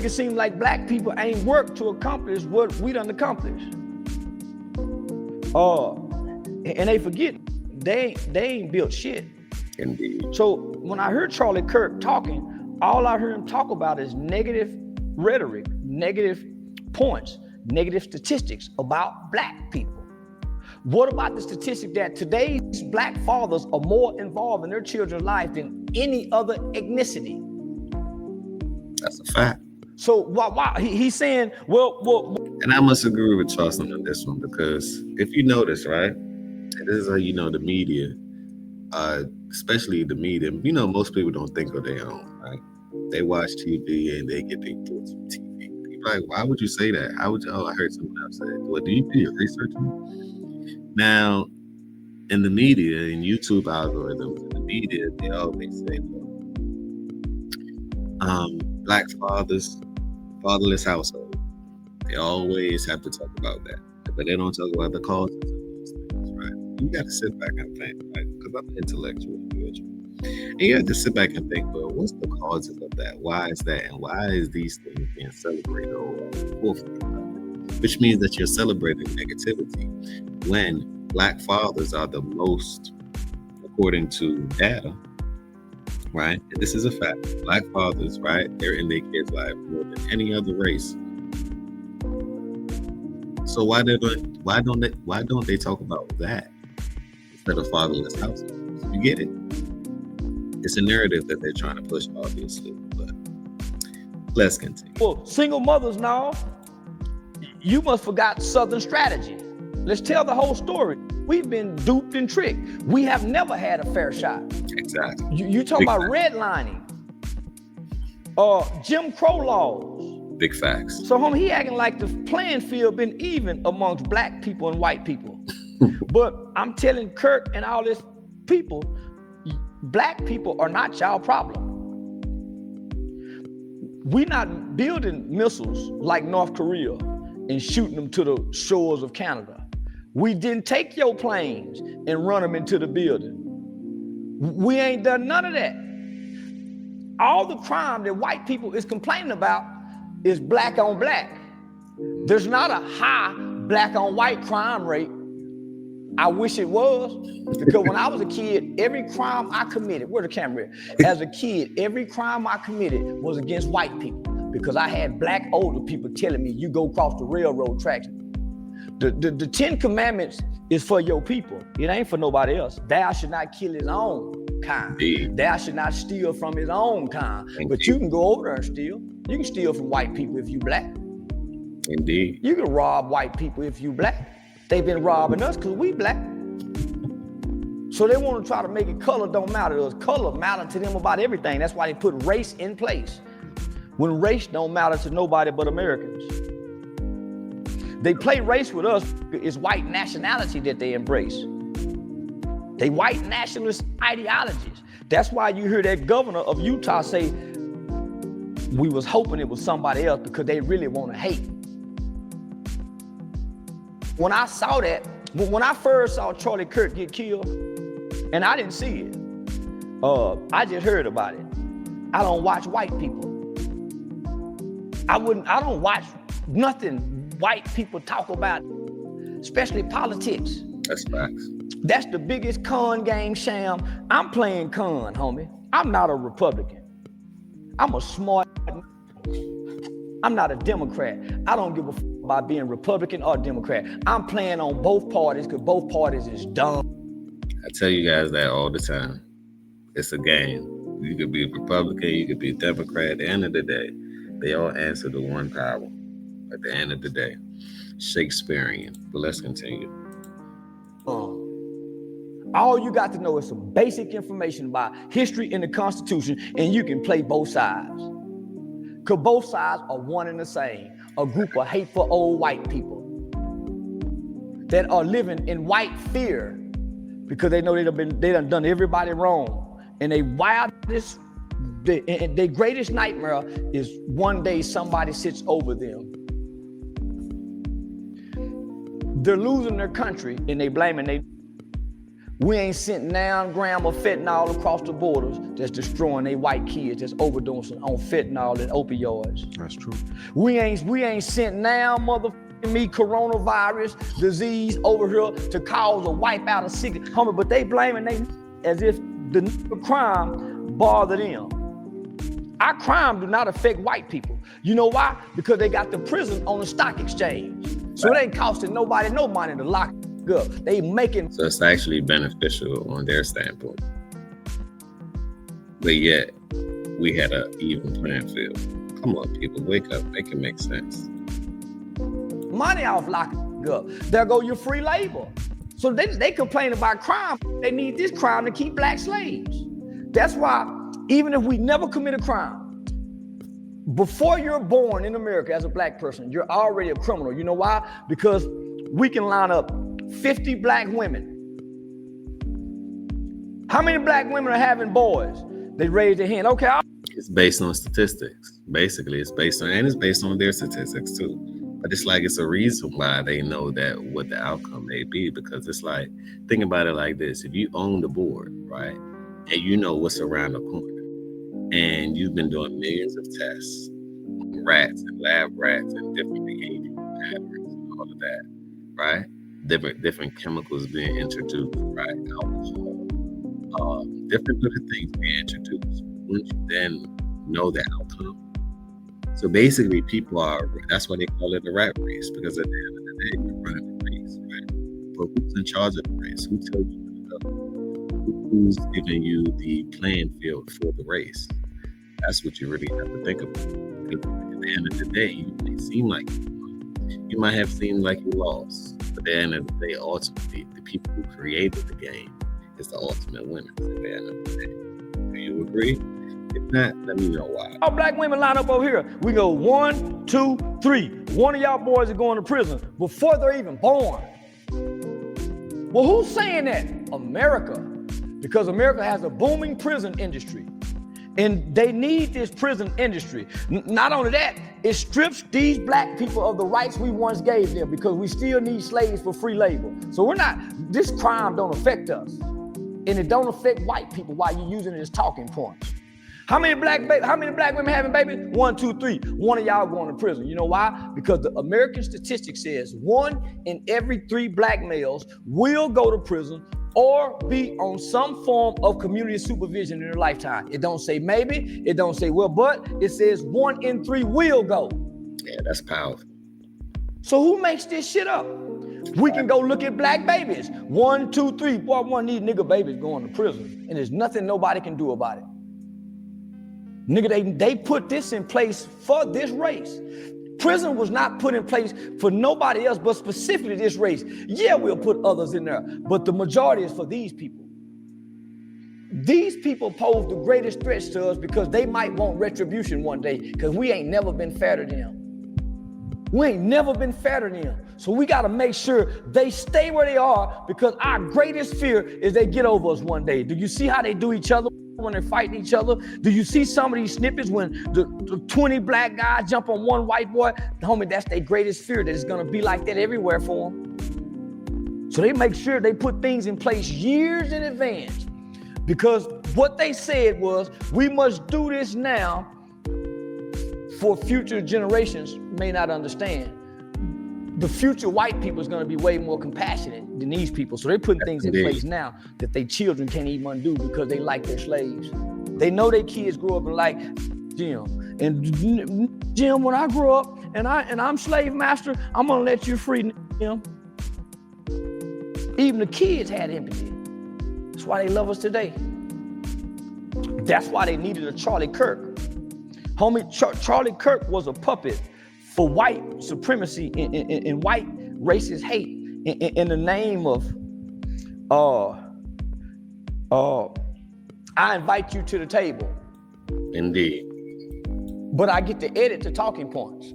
it seem like black people ain't worked to accomplish what we done accomplished. And they forget they ain't built shit. Indeed. So when I heard Charlie Kirk talking, all I heard him talk about is negative rhetoric, negative points, negative statistics about black people. What about the statistic that today's black fathers are more involved in their children's life than any other ethnicity? That's a fact. So why he's saying, well, and I must agree with Charleston on this one, because if you notice, right, and this is how you know the media, especially the media, you know, most people don't think of their own, right? They watch TV and they get their thoughts from TV. People are like, why would you say that? How would you? Oh, I heard someone else say it. Well, do you do your research? Now, in the media, in YouTube algorithms, in the media, they always say, black fathers, fatherless household. They always have to talk about that, but they don't talk about the causes of those things, right? You got to sit back and think, right? Because I'm an intellectual individual. And you have to sit back and think, well, what's the causes of that? Why is that? And why is these things being celebrated over forefront? Which means that you're celebrating negativity when black fathers are the most, according to data, right? And this is a fact. Black fathers, right? They're in their kids' life more than any other race. So why don't they talk about that instead of fatherless households? You get it? It's a narrative that they're trying to push, obviously, but let's continue. Well, single mothers now, you must forgot Southern strategy. Let's tell the whole story. We've been duped and tricked. We have never had a fair shot. Exactly. You talking about redlining, Jim Crow laws. Big facts. So, homie, he acting like the playing field been even amongst black people and white people. But I'm telling Kirk and all this people, black people are not y'all problem. We're not building missiles like North Korea and shooting them to the shores of Canada. We didn't take your planes and run them into the building. We ain't done none of that. All the crime that white people is complaining about is black on black. There's not a high black on white crime rate. I wish it was, because when I was a kid, every crime I committed, where the camera is? As a kid, every crime I committed was against white people, because I had black older people telling me, you go across the railroad tracks. The 10 Commandments is for your people. It ain't for nobody else. Thou should not kill his own kind. Indeed. Thou should not steal from his own kind. Indeed. But you can go over there and steal. You can steal from white people if you black. Indeed. You can rob white people if you black. They've been robbing us because we black. So they want to try to make it color don't matter to us. Color matter to them about everything. That's why they put race in place. When race don't matter to nobody but Americans. They play race with us. It's white nationality that they embrace. They white nationalist ideologies. That's why you hear that governor of Utah say, we was hoping it was somebody else because they really want to hate. When I saw that, when I first saw Charlie Kirk get killed, and I didn't see it, I just heard about it. I don't watch white people. I don't watch nothing white people talk about, especially politics. That's facts. That's the biggest con game sham. I'm playing con, homie. I'm not a Republican. I'm a smart. I'm not a Democrat. I don't give a f about being Republican or Democrat. I'm playing on both parties because both parties is dumb. I tell you guys that all the time. It's a game. You could be a Republican, you could be a Democrat. At the end of the day, they all answer to one power. At the end of the day, Shakespearean. But let's continue. All you got to know is some basic information about history and the Constitution, and you can play both sides. Because both sides are one and the same. A group of hateful old white people that are living in white fear because they know they done everybody wrong. And their greatest nightmare is one day somebody sits over them. They're losing their country and they blaming they. We ain't sent 9 grams of fentanyl across the borders that's destroying they white kids that's overdosing on fentanyl and opioids. That's true. We ain't sent now motherfucking me coronavirus disease over here to cause a wipe out of sick homie, but they blaming they as if the crime bothered them. Our crime do not affect white people. You know why? Because they got the prison on the stock exchange. So it ain't costing nobody no money to lock up. They making. So it's actually beneficial on their standpoint. But yet, we had an even playing field. Come on, people, wake up. Make it make sense. Money off locking up. There go your free labor. So they complain about crime. They need this crime to keep black slaves. That's why, even if we never commit a crime, before you're born in America as a black person, you're already a criminal. You know why? Because we can line up 50 black women. How many black women are having boys? They raise their hand. Okay. It's based on statistics. Basically, it's based on their statistics too. But it's like, it's a reason why they know that what the outcome may be, because it's like, think about it like this. If you own the board, right, and you know what's around the corner, and you've been doing millions of tests on rats and lab rats and different behavioral patterns and all of that, right? Different chemicals being introduced, right? Alcohol, different things being introduced. Once you then know the outcome. So basically, that's why they call it a rat race, because at the end of the day, you're running a race, right? But who's in charge of the race? Who tells you where to go? Who's giving you the playing field for the race? That's what you really have to think about. Because at the end of the day, you may seem like you might have seemed like you lost, but at the end of the day, ultimately, the people who created the game is the ultimate winners at the end of the day. Do you agree? If not, let me know why. All black women line up over here. We go 1, 2, 3. One of y'all boys are going to prison before they're even born. Well, who's saying that? America. Because America has a booming prison industry. And they need this prison industry. Not only that, it strips these black people of the rights we once gave them, because we still need slaves for free labor. So this crime don't affect us. And it don't affect white people while you're using it as talking points. How many black women having babies? 1, 2, 3. One of y'all going to prison. You know why? Because the American statistic says 1 in every 3 black males will go to prison or be on some form of community supervision in their lifetime. It don't say maybe, it don't say well, but it says 1 in 3 will go. Yeah, that's powerful. So who makes this shit up? We can go look at black babies. 1, 2, 3. Boy, one of these nigga babies going to prison, and there's nothing nobody can do about it. Nigga, they put this in place for this race. Prison was not put in place for nobody else, but specifically this race. Yeah, we'll put others in there, but the majority is for these people. These people pose the greatest threats to us because they might want retribution one day, because we ain't never been fair to them. We ain't never been fair to them. So we got to make sure they stay where they are, because our greatest fear is they get over us one day. Do you see how they do each other when they're fighting each other? Do you see some of these snippets when the 20 black guys jump on one white boy? Homie, that's their greatest fear, that it's going to be like that everywhere for them. So they make sure they put things in place years in advance, because what they said was, we must do this now for future generations may not understand. The future white people is going to be way more compassionate than these people. So they're putting things in place now that their children can't even undo, because they like their slaves. They know their kids grow up and like Jim. And Jim, when I grow up and I'm slave master, I'm going to let you free, Jim. Even the kids had empathy. That's why they love us today. That's why they needed a Charlie Kirk. Homie, Charlie Kirk was a puppet for white supremacy and white racist hate in the name of, I invite you to the table. Indeed. But I get to edit the talking points.